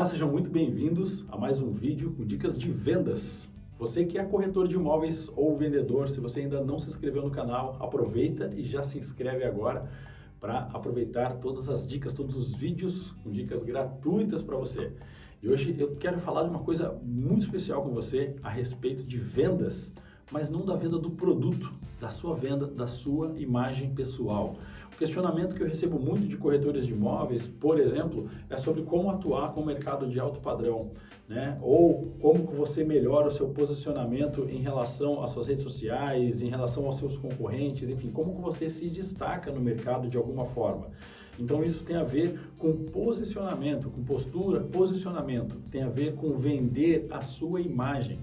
Olá, sejam muito bem-vindos a mais um vídeo com dicas de vendas. Você que é corretor de imóveis ou vendedor, se você ainda não se inscreveu no canal, aproveita e já se inscreve agora para aproveitar todas as dicas, todos os vídeos com dicas gratuitas para você. E hoje eu quero falar de uma coisa muito especial com você a respeito de vendas, mas não da venda do produto, da sua venda, da sua imagem pessoal. O questionamento que eu recebo muito de corretores de imóveis, por exemplo, é sobre como atuar com o mercado de alto padrão, né? Ou como que você melhora o seu posicionamento em relação às suas redes sociais, em relação aos seus concorrentes, enfim, como que você se destaca no mercado de alguma forma. Então isso tem a ver com posicionamento, com postura, posicionamento, tem a ver com vender a sua imagem.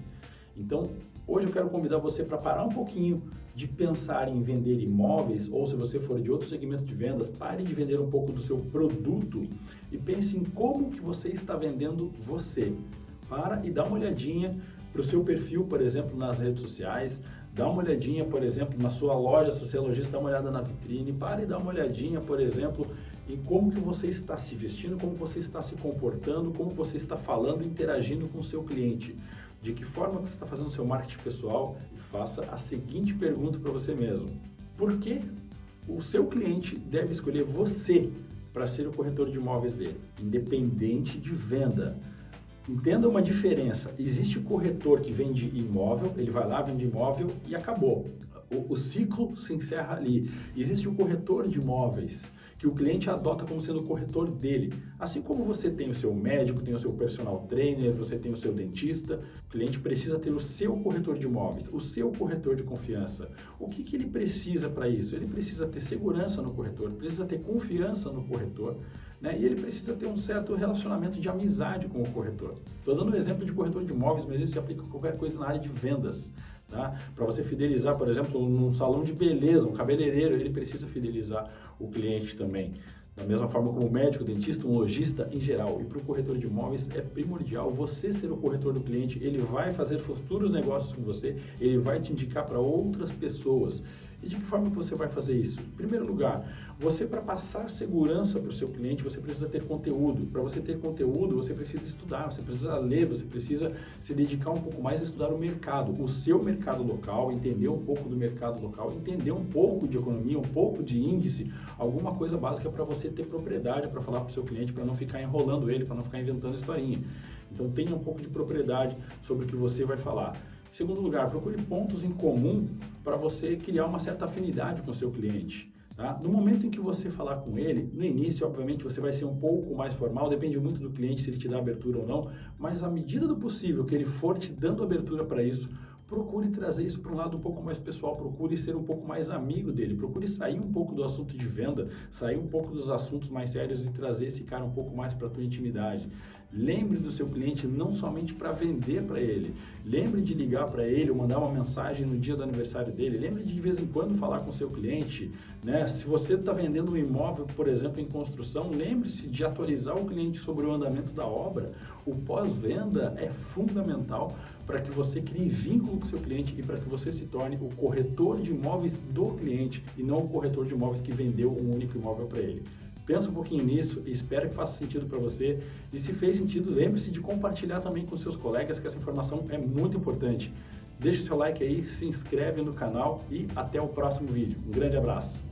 Então, hoje eu quero convidar você para parar um pouquinho de pensar em vender imóveis, ou se você for de outro segmento de vendas, pare de vender um pouco do seu produto e pense em como que você está vendendo você. Para e dá uma olhadinha para o seu perfil, por exemplo, nas redes sociais, dá uma olhadinha, por exemplo, na sua loja, se você é lojista, dá uma olhada na vitrine, para e dá uma olhadinha, por exemplo, em como que você está se vestindo, como você está se comportando, como você está falando, interagindo com o seu cliente. De que forma você está fazendo o seu marketing pessoal e faça a seguinte pergunta para você mesmo. Por que o seu cliente deve escolher você para ser o corretor de imóveis dele, independente de venda? Entenda uma diferença. Existe corretor que vende imóvel, ele vai lá, vende imóvel e acabou. O ciclo se encerra ali. Existe o corretor de imóveis, que o cliente adota como sendo o corretor dele. Assim como você tem o seu médico, tem o seu personal trainer, você tem o seu dentista, o cliente precisa ter o seu corretor de imóveis, o seu corretor de confiança. O que ele precisa para isso? Ele precisa ter segurança no corretor, precisa ter confiança no corretor, né? E ele precisa ter um certo relacionamento de amizade com o corretor. Estou dando um exemplo de corretor de imóveis, mas isso se aplica a qualquer coisa na área de vendas. Tá? Para você fidelizar, por exemplo, num salão de beleza, um cabeleireiro, ele precisa fidelizar o cliente também. Da mesma forma como o médico, o dentista, um lojista em geral. E para o corretor de imóveis é primordial você ser o corretor do cliente, ele vai fazer futuros negócios com você, ele vai te indicar para outras pessoas. E de que forma que você vai fazer isso? Em primeiro lugar, você para passar segurança para o seu cliente, você precisa ter conteúdo. Para você ter conteúdo, você precisa estudar, você precisa ler, você precisa se dedicar um pouco mais a estudar o mercado, o seu mercado local, entender um pouco do mercado local, entender um pouco de economia, um pouco de índice, alguma coisa básica para você ter propriedade para falar para o seu cliente, para não ficar enrolando ele, para não ficar inventando historinha. Então tenha um pouco de propriedade sobre o que você vai falar. Em segundo lugar, procure pontos em comum para você criar uma certa afinidade com o seu cliente. Tá? No momento em que você falar com ele, no início, obviamente, você vai ser um pouco mais formal, depende muito do cliente se ele te dá abertura ou não, mas à medida do possível que ele for te dando abertura para isso, procure trazer isso para um lado um pouco mais pessoal, procure ser um pouco mais amigo dele, procure sair um pouco do assunto de venda, sair um pouco dos assuntos mais sérios e trazer esse cara um pouco mais para a tua intimidade. Lembre do seu cliente não somente para vender para ele, lembre de ligar para ele ou mandar uma mensagem no dia do aniversário dele, lembre de vez em quando falar com o seu cliente, né? Se você está vendendo um imóvel, por exemplo, em construção, lembre-se de atualizar o cliente sobre o andamento da obra. O pós-venda é fundamental para que você crie vínculo com o seu cliente e para que você se torne o corretor de imóveis do cliente e não o corretor de imóveis que vendeu um único imóvel para ele. Pensa um pouquinho nisso e espero que faça sentido para você. E se fez sentido, lembre-se de compartilhar também com seus colegas, que essa informação é muito importante. Deixa o seu like aí, se inscreve no canal e até o próximo vídeo. Um grande abraço!